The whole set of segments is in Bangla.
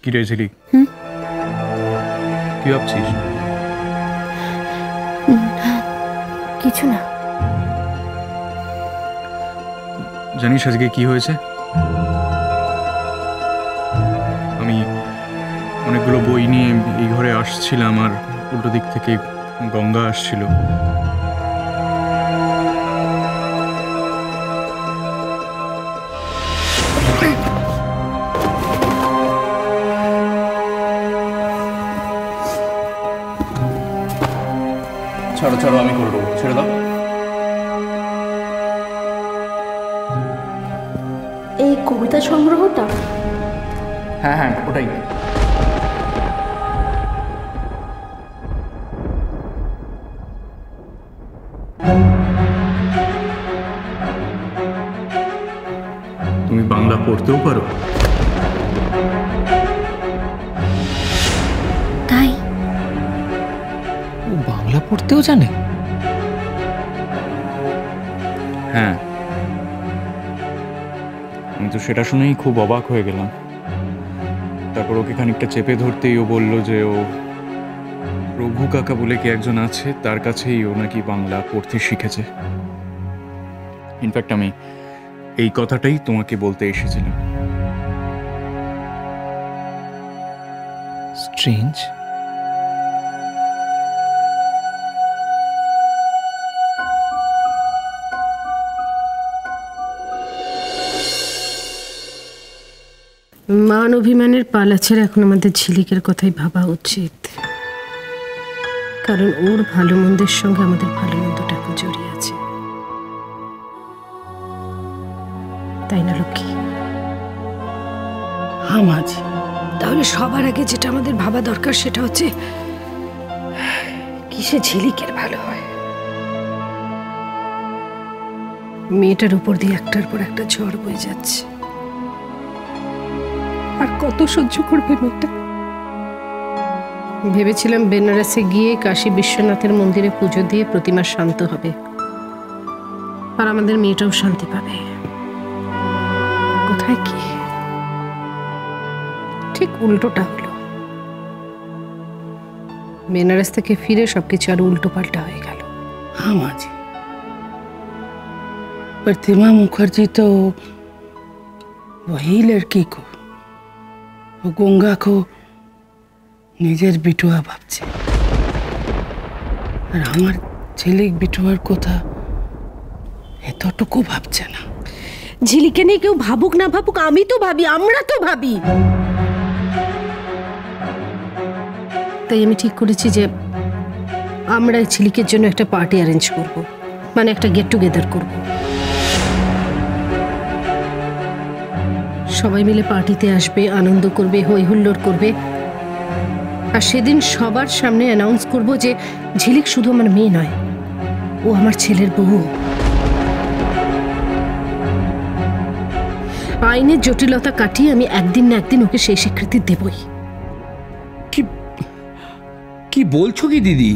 কি রে ঝিলিক, কি ভাবছিস? কিছু না। জানিস আজকে কি হয়েছে? আমি অনেকগুলো বই নিয়ে এই ঘরে আসছিলাম আর উল্টো দিক থেকে গঙ্গা আসছিল। ছাড়ো ছাড়ো, আমি করে দেবো, ছেড়ে দাও। এই কবিতা সংগ্রহটা? হ্যাঁ হ্যাঁ, ওটাই। তুমি বাংলা পড়তেও পারো? তাই? ও বাংলা পড়তেও জানে? হ্যাঁ, আমি তো সেটা শুনেই খুব অবাক হয়ে গেলাম। তারপর ওকে খানিকটা চেপে ধরতেই ও বলল যে ও রঘু কাকা বলে কি একজন আছে, তার কাছেই ও নাকি বাংলা পড়তে শিখেছে। ইনফ্যাক্ট আমি এই কথাটাই তোমাকে বলতে এসেছিলাম। স্ট্রেঞ্জ। মান অভিমানের পালা ছেড়ে এখন আমাদের ঝিলিকের কথাই ভাবা উচিত, কারণ ওর ভালো মন্দের সঙ্গে আমাদের ভালো মন্দটা এখন জড়িয়ে আছে, তাই না লক্ষ্মী? হ্যাঁ মাঝি, তাহলে সবার আগে যেটা আমাদের ভাবা দরকার সেটা হচ্ছে কিসে ঝিলিকের ভালো হয়। মেয়েটার উপর দিয়ে একটার পর একটা ঝড় বয়ে যাচ্ছে, আর কত সহ্য করবে মেয়েটা? ভেবেছিলাম বেনারসে গিয়ে কাশী বিশ্বনাথের মন্দিরে পুজো দিয়ে প্রতিমা শান্ত হবে, আর আমাদের মেয়েটাও শান্তি পাবে। কোথায় কি ঠিক উল্টোটা হলো। বেনারস থেকে ফিরে সবকিছু আর উল্টো পাল্টা হয়ে গেল। हाँ माँ जी, प्रतिमा मुखर्जी तो वही लड़की को, वो गंगा को निजेर बिटुआ भाबছে, আর আমার ঝিলিক বিটুয়ার কথা এতটুকু ভাবছে না। ঝিলিকে নিয়ে কেউ ভাবুক না ভাবুক, আমি তো ভাবি, আমরা তো ভাবি। তাই আমি ঠিক করেছি যে আমরা ঝিলিকের জন্য একটা পার্টি অ্যারেঞ্জ করব, মানে একটা গেট টুগেদার করব। সবাই মিলে পার্টিতে আসবে, আনন্দ করবে, হই হুল্লোড় করবে, আর সেদিন সবার সামনে অ্যানাউন্স করব যে ঝিলিক শুধু আমার মেয়ে নয়, ও আমার ছেলের বউ। আইনের জটিলতা কাটিয়ে আমি একদিন না একদিন ওকে সেই স্বীকৃতি দেবই। কি বলছো কি দিদি?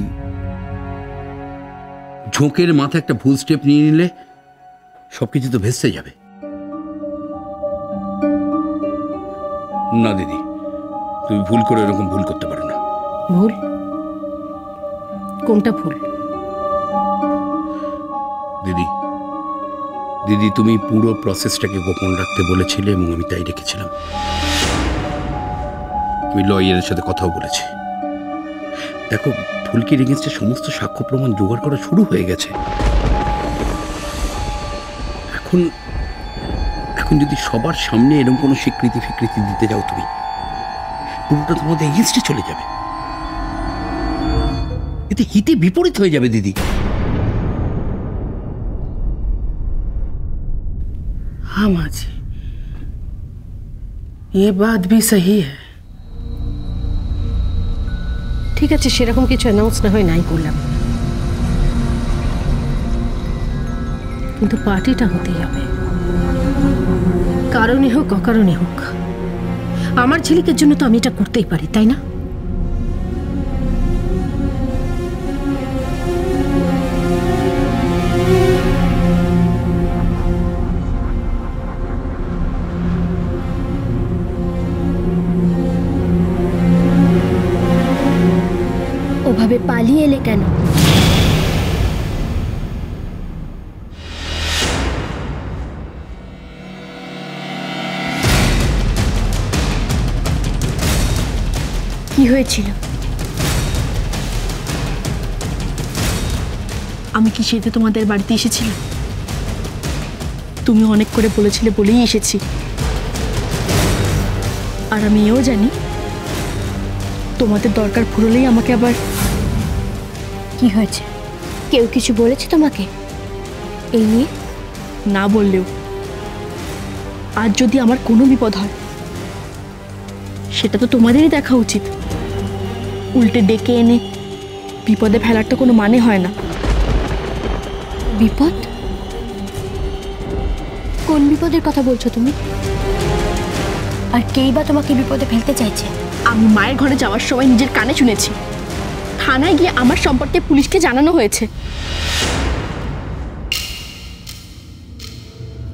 ঝোঁকের মাথা একটা ভুল স্টেপ নিয়ে নিলে সবকিছু তো ভেস্তে যাবে। না দিদি, তুমি ভুল করে এরকম ভুল করতে পারো না। ভুল? কোনটা ভুল? দিদি দিদি তুমি পুরো প্রসেসটাকে গোপন রাখতে বলেছিলে এবং আমি তাই রেখেছিলাম। আমি লয়ারের সাথে কথাও বলেছি। দেখো, ফুলকির এগেন্সটে সমস্ত সাক্ষ্য প্রমাণ জোগাড় করা শুরু হয়ে গেছে। এখন এখন যদি সবার সামনে এরকম কোনো স্বীকৃতি দিতে যাও, তুমি পুরোটা তোমাদের এগেন্সটে চলে যাবে, এতে হিতে বিপরীত হয়ে যাবে দিদি। हाँ माँ जी, ये बात भी सही है। ঠিক আছে, সেরকম কিছু অ্যানাউন্স না হয় নাই করলাম, কিন্তু পার্টিটা হতেই হবে। কারণে হোক অকারণে হোক, আমার ঝিলিকের জন্য তো আমি এটা করতেই পারি, তাই না? তবে পালিয়ে এলে কেন? কি হয়েছিল? আমি কি সেতে তোমাদের বাড়িতে এসেছিলাম? তুমি অনেক করে বলেছিলে বলেই এসেছি। আর আমি এও জানি তোমাদের দরকার ফুরলেই আমাকে আবার। কি হয়েছে? কেউ কিছু বলেছে তোমাকে এই নিয়ে? না বললেও আজ যদি আমার কোনো বিপদ হয় সেটা তো তোমাদেরই দেখা উচিত। উল্টে ডেকে এনে বিপদে ফেলার তো কোনো মানে হয় না। বিপদ? কোন বিপদের কথা বলছো তুমি? আর কেই বা তোমাকে বিপদে ফেলতে চাইছে? আমি মায়ের ঘরে যাওয়ার সময় নিজের কানে শুনেছি থানায় গিয়ে আমার সম্পর্কে পুলিশকে জানানো হয়েছে।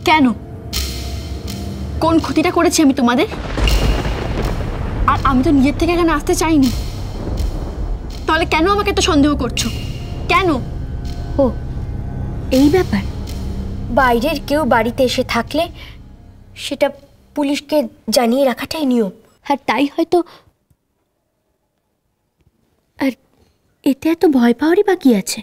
কেন? কোন ক্ষতিটা করেছি আমি তোমাদের? আর আমি তো নিজের থেকে এখানে আসতে চাইনি। তাহলে কেন আমাকে এত সন্দেহ করছো? কেন? ও এই ব্যাপার। বাইরের কেউ বাড়িতে এসে থাকলে সেটা পুলিশকে জানিয়ে রাখাটাই নিয়ম। আর তাই হয়তো। আর এতে এত ভয় পাওয়ারই বা কি আছে?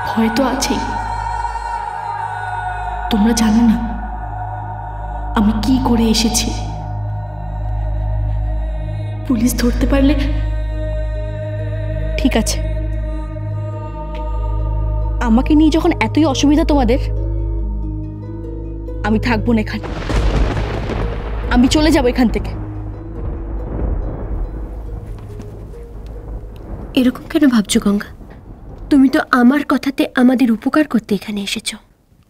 ভয় তো আছেই। তোমরা জানো না আমি কি করে এসেছি। পুলিশ ধরতে পারলে ঠিক আছে, আমাকে নিয়ে যখন এতই অসুবিধা তোমাদের, আমি থাকবো না এখানে। আমি চলে যাব এখান থেকে। এরকম কেন ভাবছো গঙ্গা? তুমি তো আমার কথাতে আমাদের উপকার করতে এখানে এসেছো।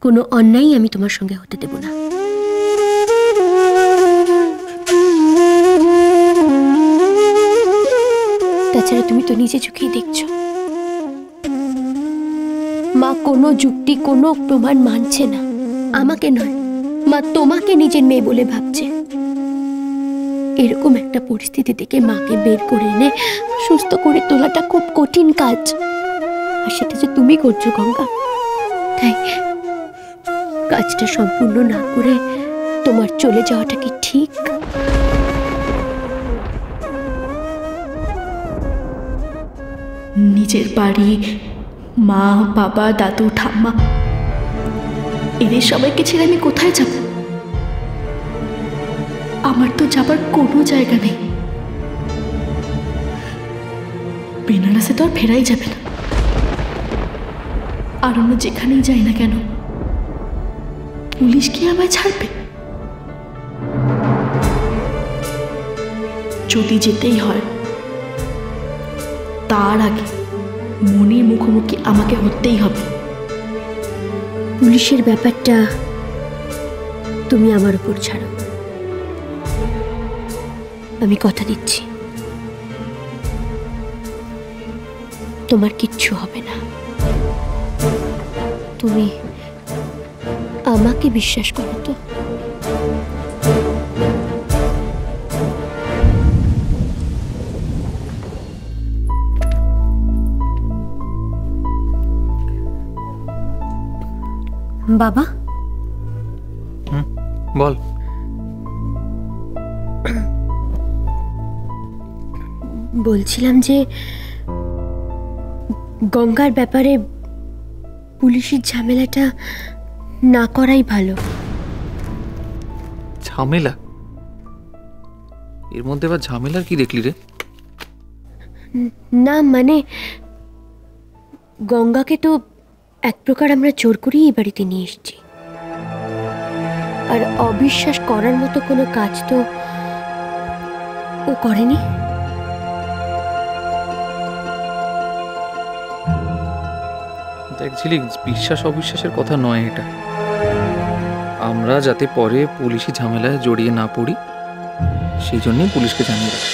কোনো অন্যায় আমি তোমার সঙ্গে হতে দেব না। তাছাড়া তুমি তো নিজে চোখেই দেখছো মা কোনো যুক্তি কোনো প্রমাণ মানছে না। আমাকে নয়, মা তোমাকে নিজের মেয়ে বলে ভাবছে। এরকম একটা পরিস্থিতি থেকে মাকে বের করে এনে সুস্থ করে তোলাটা খুব কঠিন কাজ। আর সেটা যে তুমি করছো গঙ্গা, তাই কাজটা সম্পূর্ণ না করে তোমার চলে যাওয়াটা কি ঠিক? নিজের বাড়ি, মা বাবা দাদু ঠাম্মা, এদের সবাইকে ছেড়ে আমি কোথায় যাব? আমার তো যাবার কোনো জায়গা নেই। বেনারসে তো আর ফেরাই যাবে না। আর অন্য যেখানেই যাই না কেন পুলিশ কি আমায় ছাড়বে? যদি যেতেই হয় তার আগে মনের মুখোমুখি আমাকে হতেই হবে। পুলিশের ব্যাপারটা তুমি আমার উপর ছাড়ো। আমি কথা দিচ্ছি তোমার কিচ্ছু হবে না। তুমি আমাকে বিশ্বাস করো তো? বাবা, বল। বলছিলাম যে গঙ্গার ব্যাপারে পুলিশের ঝামেলাটা না করাই ভালো। ঝামেলা? এর মধ্যে আবার ঝামেলার কি দেখলি রে? না মানে গঙ্গাকে তো এক প্রকার আমরা জোর করেই এই বাড়িতে নিয়ে এসেছি। আর অবিশ্বাস করার মতো কোনো কাজ তো ও করেনি। দেখ ঝিলিক, বিশ্বাস অবিশ্বাসের কথা নয় এটা। আমরা যাতে পরে পুলিশি ঝামেলায় জড়িয়ে না পড়ি সেই জন্যই পুলিশকে জানিয়ে রাখি।